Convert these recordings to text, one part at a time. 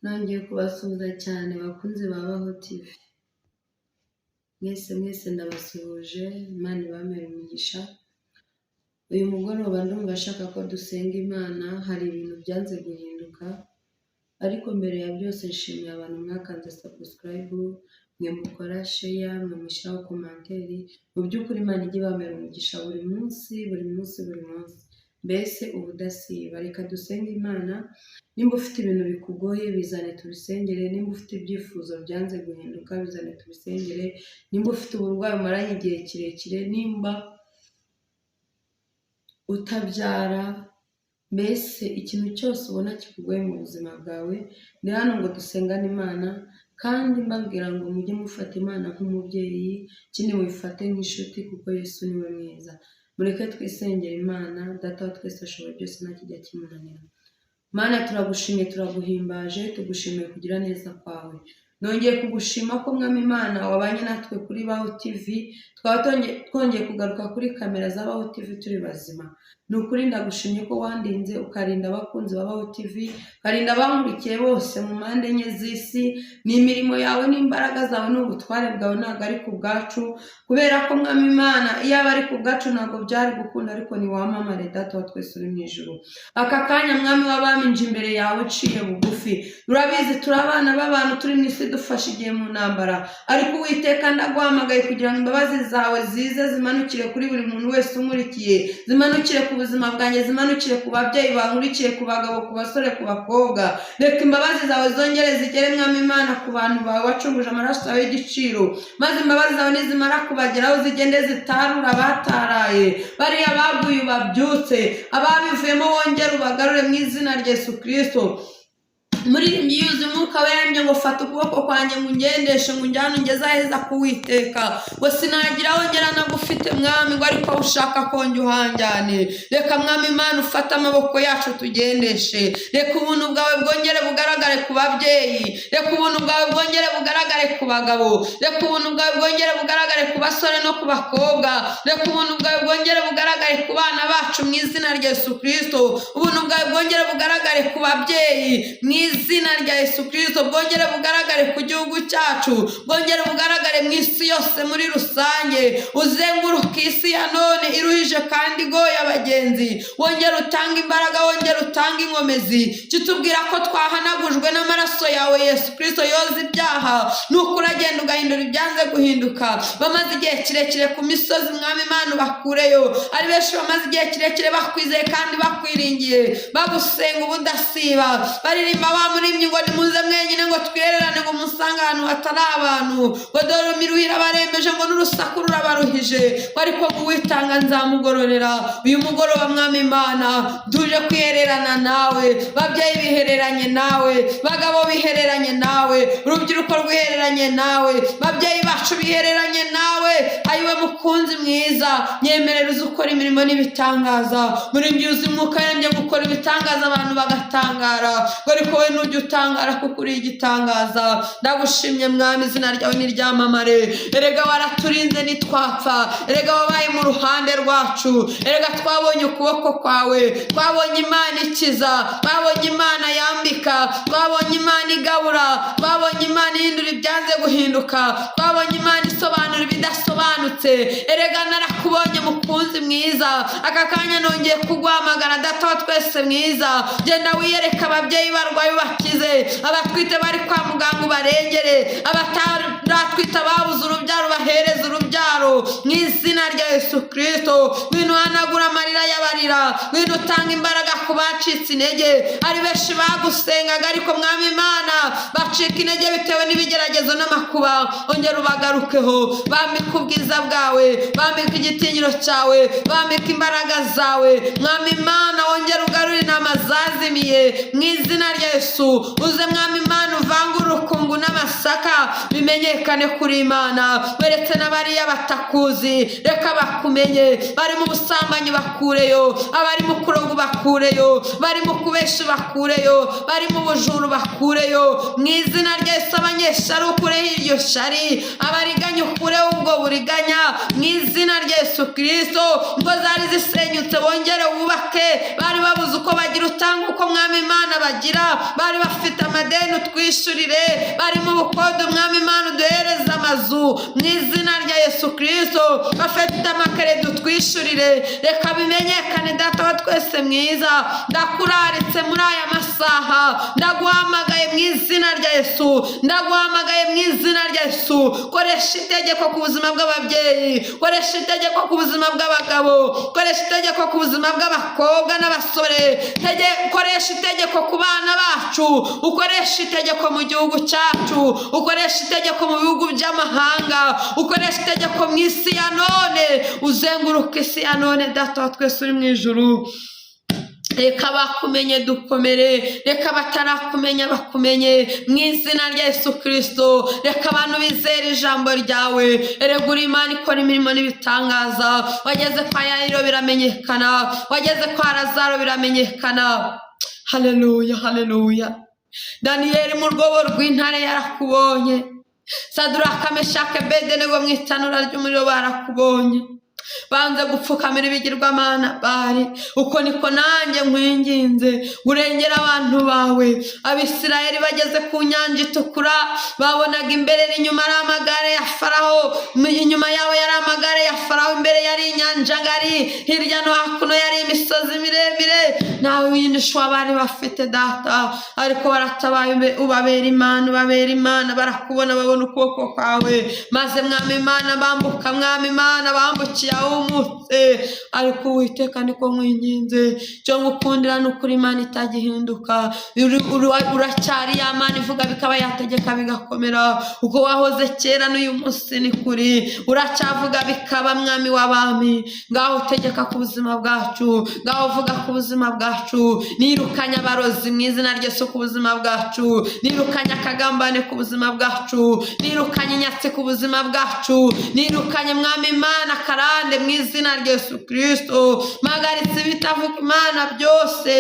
Nongeye kubasuhuza cyane bakunzi ba Baho TV. Mwese ndabasuhuje, Imana ibamere umugisha. Uyu mugoroba ndumva ashaka ko dusenga Imana, hari ibintu byanze guhinduka. Ariko mbere ya byose nshimiye abantu mwakanze subscribe, mwe mukora share, mwe mushyiraho komanteri. Mu by'ukuri Imana ijye ibamera umugisha buri munsi. Mbese ubudasiba, reka dusenge Imana. Nimba ufite ibintu bikugoye bizane tubisengere, nimba ufite ibyifuzo byanze guhinduka bizane tubisengere, nimba ufite uburwayi umaranye igihe kirekire, nimba utabyara, mbese ikintu cyose ubona kikugoye mu buzima bwawe, ni hano ngo dusengane Imana. Kandi mbabwira ngo mujye mufata Imana nk'umubyeyi, ikindi mubifate nk'inshuti, kuko Yesu niwe mwiza. Mureke twisengera Imana. Data wa twese ashobora byose, nta kijya kimunanira. Mana, turagushimye, turaguhimbaje, tugushimiye kugira neza kwawe. Nongeye kugushima ko Mwami Imana wabanye natwe kuri Baho TV. Twaba twongeye kugaruka kuri kamera za Baho TV turi bazima. Ni ukuri ndagushimye ko wandinze ukarinda abakunzi ba Baho TV, ukarinda abamurikiye bose mu mpande enye z'isi. Ni imirimo yawe n'imbaraga zawe n'ubutware bwawe, ntabwo ari ku bwacu. Kubera ko Mwami Imana iyo aba ari ku bwacu ntabwo byari gukunda, ariko ni wamamare Data wa twese uri mu ijuru. Aka kanya Mwami w'abami nje imbere yawe nciye bugufi. Urabizi turi abana b'abantu, turi mu isi dufashe igihe mu ntambara, ariko Uwiteka ndaguhamagaye kugira ngo imbabazi zawe zize zimanukire kuri buri muntu wese umurikiye, zimanukire ku buzima bwanjye, zimanukire ku babyeyi bankurikiye, ku bagabo, ku basore, ku bakobwa. Reka imbabazi zawe zongere zigere Mwami Imana ku bantu bawe wacunguje amaraso yawe y'igiciro, maze imbabazi zawe nizimara kubageraho zigende zitarura abataraye, bariya baguye ubabyutse, ababivuyemo wongere ubagarure mu izina rya Yesu Kristo. Muri yuzuye umwuka wera ngo fata ukuboko kwanjye ngo ungendeshe, ngo unjyane ungeze aheza k'Uwiteka. Ngo sinagira aho ngera nagufite Mwami, ngo ariko aho ushaka ko njya uhanjyane. Reka Mwami Imana ufate amaboko yacu tugendeshe. Reka ubuntu bwawe bwongere bugaragare ku babyeyi, reka ubuntu bwawe bwongere bugaragare ku bagabo, reka ubuntu bwawe bwongere bugaragare ku basore no ku bakobwa, reka ubuntu bwawe bwongere bugaragare ku bana bacu mu izina rya Yesu Kristo. Ubuntu bwawe bwongere bugaragare ku babyeyi mu izina rya Yesu Kristo, bwongere bugaragare ku gihugu cyacu, bwongere bugaragare mu isi yose muri rusange. Uzenguruka isi ya none iruhije kandi igoye abagenzi, wongere utanga imbaraga, wongere utanga inkomezi. Kitubwira ko twahanagujwe n'amaraso yawe Yesu Kristo yoza ibyaha, nuko uragenda ugahindura ibyanze guhinduka. Bamaze igihe kirekire ku misozi Mwami Imana bakureyo, ari benshi bamaze igihe kirekire bakwizeye kandi bakwiringiye, bagusenga ubudasiba, baririmba bamurimye ngo nimuze mwenyine ngo twererane, ngo musange ahantu hatari abantu, ngo dore imiruhire barembeje, ngo n'urusaku rurabaruhije, ngo ariko Uwitanga nzamugororera. Uyu mugoroba Mwami Imana tuje kwihererana nawe, babyeyi bihereranye nawe, bagabo bihereranye nawe, urubyiruko rwihereranye nawe, babyeyi bacu bihereranye nawe. Ayiwe mukunzi mwiza, nyemerera uzi ukora imirimo n'ibitangaza. Muri byuzi umwuka yanjye gukora ibitangaza abantu bagatangara, ngo ariko we nujya utangara kuko uri igitangaza. Ndagushimye Mwami, izina ryawe niryamamare. Erega waraturinze nitwapfa, erega wabaye mu ruhande rwacu, erega twabonye ukuboko kwawe, twabonye Imana ikiza, twabonye Imana yambika, twabonye Imana igabura, twabonye Imana ihindura ibyanze guhinduka, twabonye Imana isobanura ibidasobanutse. Erega narakubonye mukunzi mwiza, aka kanya nongeye kuguhamagara Data wa twese mwiza. Genda wiyereka ababyeyi barwaye ubakize, abatwite bari kwa muganga ubarengere, abataratwita babuze urubyaro bahereza urubyaro mu izina rya Yesu Kristo. Ngwino uhanagura amarira y'abarira, ngwino utanga imbaraga ku bacitse intege. Ari benshi bagusengaga ariko Mwami Imana bacika intege bitewe n'ibigeragezo n'amakuba, ongera ubagarukeho, bambika ubwiza bwawe, bambika igitinyiro cyawe, bambika imbaraga zawe. Mwami Imana wongera ugarure intama zazimiye mu izina rya Yesu. Uze Mwami Imana uvangure urukungu n'amasaka, bimenyekane kuri Imana. Weretse n'abariya batakuzi, reka bakumenye. Bari mu busambanyi bakureyo, abari mu kuroga bakureyo, bari mu kubesha bakureyo, bari mu bujuru bakureyo mu izina rya Yesu. Abanyeshari ukureho iryo shari, abariganya ukureho ubwo buriganya mu izina rya Yesu Kristo. Ngo zari zisenyutse wongere wubake, bari babuze uko bagira utanga uko Mwami Imana bagira, bari bafite amadeni utwishyurire, bari mu bukode mwami Imana uduhereze amazu mu izina rya Yesu Kristo, bafite amakeredi utwishyurire, reka bimenyekane data wa twese mwiza. Ndakuraritse muri aya masaha, ndaguhamagaye mu izina rya Yesu, ndaguhamagaye mu izina rya Yesu. Koresha itegeko ku buzima bw'ababyeyi, koresha itegeko ku buzima bw'abagabo, koresha itegeko ku buzima bw'abakobwa n'abasore, koresha itegeko ku bana bacu, ukoresha itegeko mu gihugu cyacu, ukoresha itegeko mu bihugu by'amahanga, ukoresha itegeko mu isi ya none, uzenguruka isi ya none data wa twese uri mu ijuru. Reka bakumenye dukomere, reka batarakumenya bakumenye mu izina rya Yesu Kristo. Reka abantu bizere ijambo ryawe, erega uri Imana ikora imirimo n'ibitangaza. Wageze kwa Yayiro biramenyekana, wageze kwa Lazaro biramenyekana. Haleluya, haleluya. Daniyeli mu rwobo rw'intare yarakubonye, Saduraka Meshake Abedenego mu itanura ry'umuriro barakubonye, banze gupfukamira ibigirwamana bari. Uko niko nanjye nkwinginze urengera abantu bawe. Abisirayeli bageze ku nyanja itukura, babonaga imbere n'inyuma ari amagare ya Farawo, inyuma yabo yari amagare ya Farawo, imbere yari inyanja ngari, hirya no hakuno yari imisozi miremire. Nawe windishwa bari bafite data, ariko baratabaye, ubabera Imana, ubabera Imana. Barakubona, babona ukuboko kwawe, maze mwami Imana bambuka, mwami Imana bambukiye umutse. Ariko Uwiteka niko nkwinginze, cyo ngukundira n'ukuri Imana itagihinduka. Uracyari ya Mana ivuga bikaba, yategeka bigakomera. Uko wahoze kera n'uyu munsi ni kuri, uracyavuga bikaba mwami w'abami. Ngaho utegeka ku buzima bwacu, ngaho uvuga ku buzima bwacu. Nirukanya abarozi mu izina rya Yesu ku buzima bwacu, nirukanya akagambane ku buzima bwacu, nirukanye inyatsi ku buzima bwacu, nirukanye mwami Imana karande mu izina rya Yesu Kristo. Mpagaritse ibitavuga Imana byose.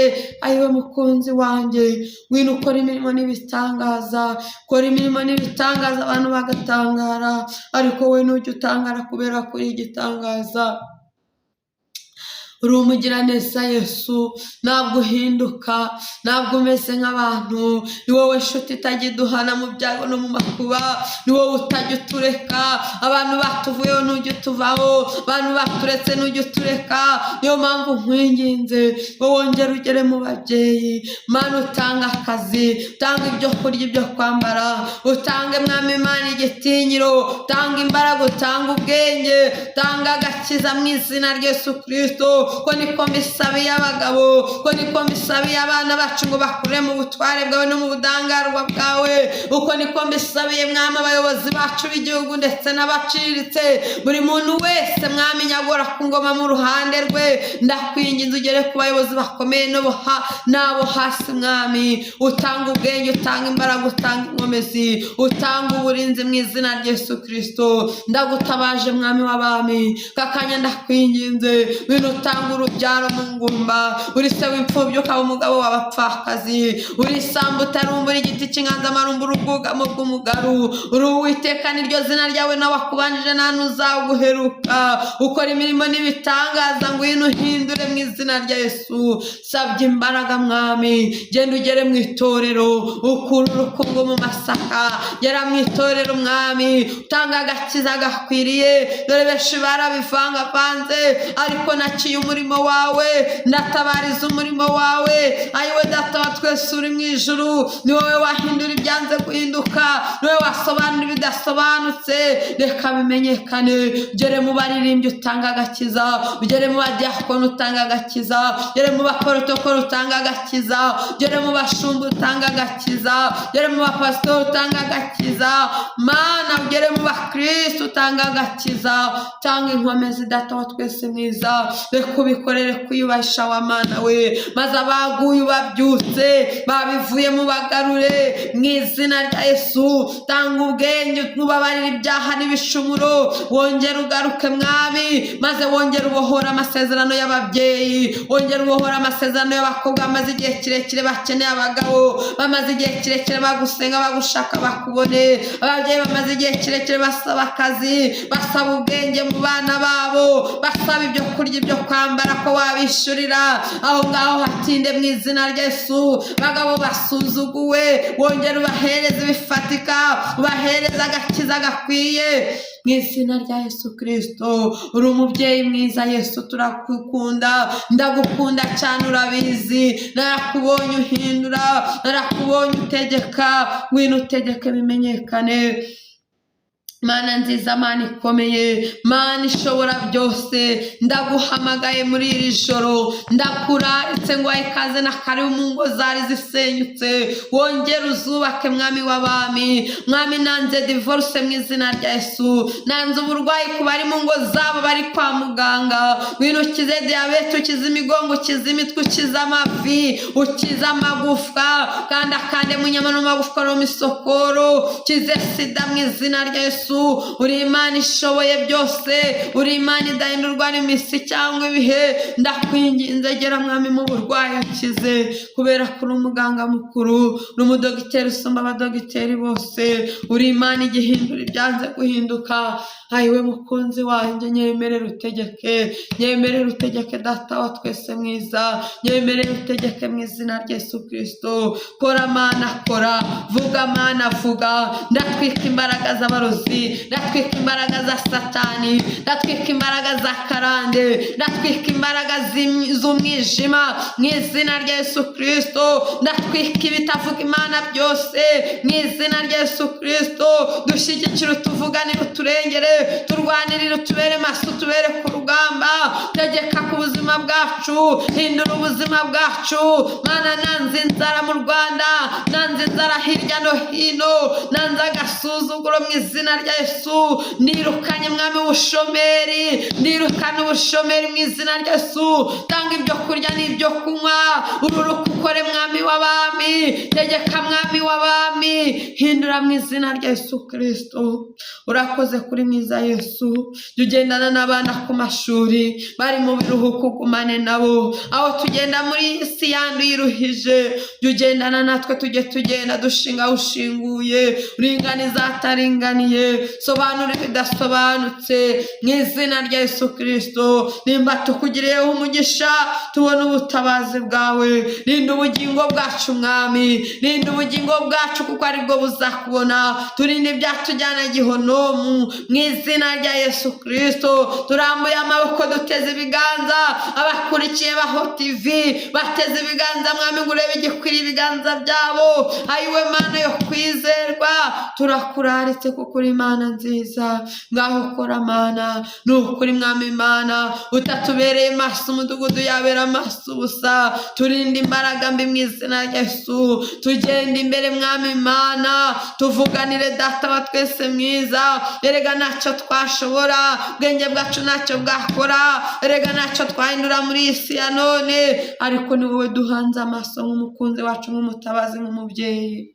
Ayiwe mukunzi wanjye, ngwino ukora imirimo n'ibitangaza, ukora imirimo n'ibitangaza abantu bagatangara. Ariko we ntujya utangara kubera kuri igitangaza. Uri umugiraneza Yesu, ntabwo uhinduka, ntabwo umeze nk'abantu. Ni wowe nshuti itajya iduhana mu byago no mu makuba, ni wowe utajya utureka. Abantu batuvuyeho ntujya utuvaho, abantu baturetse ntujya utureka. Niyo mpamvu nkwinginze ngo wongere ugere mu babyeyi. Mana utanga akazi, utanga ibyo kurya, ibyo kwambara, utange mwami Imana igitinyiro, utanga imbaraga, utanga ubwenge, utanga agakiza mu izina rya Yesu Kristo. Ko niko mbisabiye abagabo, ko niko mbisabiye abana bacu ngo bakure mu butware bwawe no mu budangarwa bwawe. Uko niko mbisabiye mwami abayobozi bacu b'igihugu ndetse n'abaciriritse, buri muntu wese mwami nyagora ku ngoma mu ruhande rwe. Ndakwinginze ugere ku bayobozi bakomeye n'abo hasi mwami. Utanga ubwenge, utanga imbaraga, utanga inkomezi, utanga uburinzi mu izina rya Yesu Kristo. Ndagutabaje mwami w'abami, kakanya ndakwinginze wino utanga urubyaro mu ngumba. Uri se w'imfubyi ukaba umugabo w'abapfakazi, uri isambu utarumbura igiti cy'inganzamarumbu, urubwugamo bw'umugaru. Uri Uwiteka niryo zina ryawe, nawakubanjije nta n'uzaguheruka. Ukora imirimo n'ibitangaza, ngwino uhindure mu izina rya Yesu. Sabye imbaraga mwami, genda ugere mu itorero, ukura urukungu mu masaka. Gera mu itorero mwami, utanga agakiza gakwiriye. Dore benshi barabivangavanze, ariko naciye umurimo wawe, ndatabariza umurimo wawe. Ayiwe data wa twese uri mu ijuru, ni wowe wahindura ibyanze guhinduka, ni wowe wasobanura ibidasobanutse. Reka bimenyekane, ugere mu baririmbyi utanga agakiza, ugere mu badiyakoni utanga agakiza, ugere mu baporotokoli utanga agakiza, ugere mu bashumba utanga agakiza, ugere mu bapasitori utanga agakiza. Mana ugere mu bakristo utanga agakiza. Tanga inkomezi data wa twese mwiza, reka ubikorere kwiyubahisha wa Mana we, maze abaguye ubabyutse, babivuye mu bagarure mu izina rya Yesu. Tanga ubwenge, ubabarire ibyaha n'ibishumuro, wongere ugaruke mwami, maze wongere ubohora amasezerano y'ababyeyi, wongere ubohora amasezerano y'abakobwa bamaze igihe kirekire bakeneye abagabo, bamaze igihe kirekire bagusenga bagushaka bakubone. Ababyeyi bamaze igihe kirekire basaba akazi, basaba ubwenge mu bana babo, basaba ibyo kurya, ibyo kwambara, intambara ko wabishurira aho ngaho hatinde mu izina rya Yesu. Bagabo basuzuguwe wongera ubahereza ibifatika, ubahereza agakiza gakwiye mu izina rya Yesu Kristo. Uri umubyeyi mwiza Yesu, turakukunda, ndagukunda cyane urabizi. Narakubonye uhindura, narakubonye utegeka, ngwino utegeke bimenyekane. Mana nziza, Mana ikomeye, Mana ishobora byose, ndaguhamagaye muri iri joro, ndakuraritse ngo ikaze na karibu mu ngo zari zisenyutse, wongere uzubake mwami w'abami. Mwami nanze divorce mu izina rya Yesu, nanze uburwayi ku bari mu ngo zabo bari kwa muganga, ngwino ukize diyabete, ukize imigongo, ukize imitwe, ukize amavi, ukize amagufwa, kandi akande mu nyama n'amagufwa no misokoro, ukize sida mu izina rya Yesu. Uri Imana ishoboye byose, uri Imana idahindurwa n'iminsi cyangwa ibihe. Ndakwinginze gera mwami mu burwayi ukize, kubera ko uri umuganga mukuru, uri umudogiteri usumba abadogiteri bose. Uri Imana igihindura ibyanze guhinduka. Ayiwe mukunzi wanjye, nyemerera utegeke, nyemerera utegeke data wa twese mwiza, nyemerera utegeke mu izina rya Yesu Kristo. Kora Mana kora, vuga Mana vuga. Ndatwika imbaraga z'abarozi, ndatwika imbaraga za satani, ndatwika imbaraga za karande, ndatwika imbaraga z'umwijima mu izina rya Yesu Kristo. Ndatwika ibitavuga Imana byose mu izina rya Yesu Kristo. Dushyigikire, utuvuganire, uturengere, turwanirire, utubere maso, utubere ku rugamba. Tegeka ku buzima bwacu, hindura ubuzima bwacu. Mana nanze inzara mu Rwanda, nanze inzara hirya no hino, nanze agasuzuguro mu izina rya Yesu. Nirukanye mwami ubushomeri, nirukanye ubushomeri mu izina rya Yesu. Tanga ibyo kurya n'ibyo kunywa, ururuka ukore mwami w'abami, tegeka mwami w'abami, hindura mu izina rya Yesu Kristo. Urakoze kuri mwiza Yesu. Jya ugendana n'abana ku mashuri, bari mu biruhuko ugumane nabo. Aho tugenda muri iyi si yanduye iruhije, jya ugendana natwe, tujye tugenda dushinga ushinguye, uringaniza ataringaniye, sobanura ibidasobanutse mu izina rya Yesu Kristo. Nimba tukugiriyeho umugisha, tubone ubutabazi bwawe. Rinda ubugingo bwacu mwami, rinda ubugingo bwacu kuko aribwo buzakubona. Turinde ibyatujyana gihonomu mu izina rya Yesu Kristo. Turambuye amaboko, duteze ibiganza, abakurikiye Baho TV bateze ibiganza mwami, ngo urebe igikwiriye ibiganza byabo. Ayiwe Mana yo kwizerwa, turakuraritse kuko uri Imana nziza. Ngaho ukora Mana, ni ukuri mwami Mana, utatubereye maso umudugudu yabera amaso ubusa. Turinde imbaraga mbi mu izina rya Yesu. Tugende imbere mwami Mana, tuvuganire data wa twese mwiza. Erega ntacyo twashobora, ubwenge bwacu ntacyo bwakora, erega ntacyo twahindura muri iyi si ya none, ariko ni wowe duhanze amaso nk'umukunzi wacu, nk'umutabazi, nk'umubyeyi.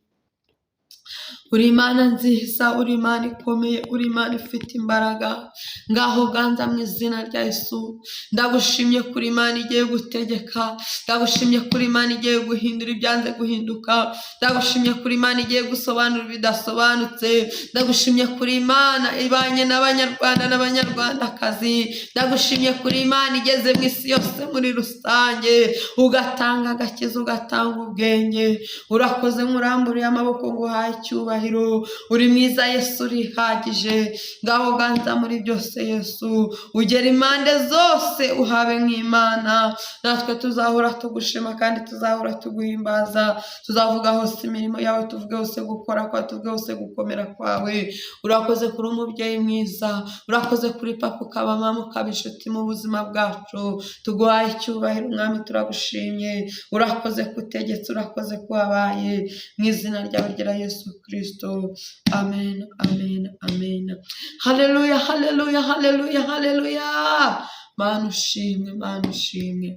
Uri Imana nziza, uri Imana ikomeye, uri Imana ifite imbaraga. Ngaho ganza mu izina rya Yesu. Ndagushimye kuri Imana igiye gutegeka, ndagushimye kuri Imana igiye guhindura ibyanze guhinduka, ndagushimye kuri Imana igiye gusobanura ibidasobanutse, ndagushimye kuri Imana ibanye n'Abanyarwanda n'Abanyarwandakazi, ndagushimye kuri Imana igeze mu isi yose muri rusange, ugatanga agakiza, ugatanga ubwenge. Urakoze, nkuramburiye amaboko ngo uhaye icyubahiro. Uri mwiza Yesu, urihagije. Ngaho ganza muri byose Yesu, ugera impande zose, uhabe nk'Imana. Natwe tuzahora tugushima kandi tuzahora tuguhimbaza, tuzavuga hose imirimo yawe, tuvuge hose gukora kwawe, tuvuge hose gukomera kwawe. Urakoze kuri umubyeyi mwiza, urakoze kuri papa, ukaba mama, ukaba inshuti mu buzima bwacu. Tuguhaye icyubahiro mwami, turagushimye. Urakoze kutegetse, urakoze kuhabaye, mu izina ryawe ryera Yesu Kristo. Amen, amen, amen. Haleluya, haleluya, haleluya, haleluya. Mana ushimwe, Mana ushimwe.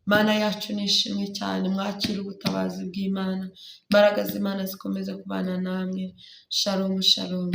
Mana yacu nishimwe cyane. Mwakire ubutabazi bw'Imana, imbaraga z'Imana zikomeza kubana namwe. Shalom, shalom.